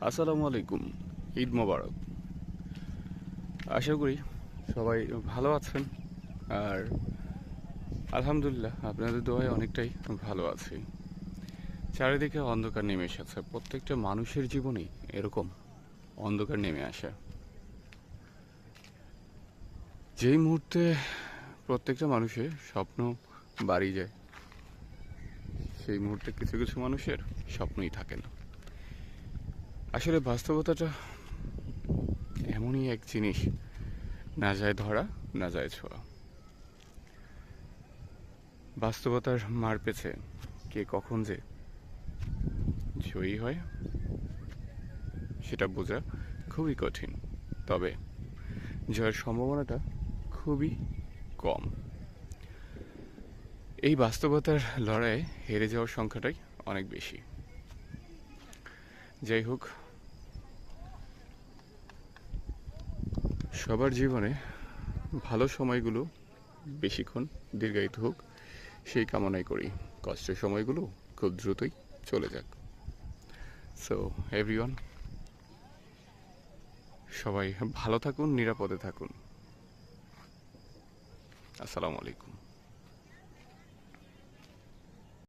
আসসালামু আলাইকুম। ঈদ মোবারক। আশা করি সবাই ভালো আছেন। আর আলহামদুলিল্লাহ আপনাদের দোয়ায় অনেকটাই ভালো আছি। চারিদিকে অন্ধকার নেমে এসেছে, প্রত্যেকটা মানুষের জীবনেই এরকম অন্ধকার নেমে আসে। যেই মুহূর্তে প্রত্যেকটা মানুষের স্বপ্ন বাড়ি যায়, সেই মুহূর্তে কিছু কিছু মানুষের স্বপ্নই থাকে না। আসলে বাস্তবতাটা এমনই এক জিনিস, না যায় ধরা, না যায় ছোঁয়া। বাস্তবতার মার পেছে কে কখন যে জয়ী হয় সেটা বোঝা খুবই কঠিন, তবে জয়ের সম্ভাবনাটা খুবই কম। এই বাস্তবতার লড়াইয়ে হেরে যাওয়ার সংখ্যাটাই অনেক বেশি। যাই হোক, সবার জীবনে ভালো সময়গুলো বেশিক্ষণ দীর্ঘায়িত হোক সেই কামনাই করি। কষ্টের সময়গুলো খুব দ্রুতই চলে যাক। সো এভরিওয়ান, সবাই ভালো থাকুন, নিরাপদে থাকুন। আসসালামু আলাইকুম।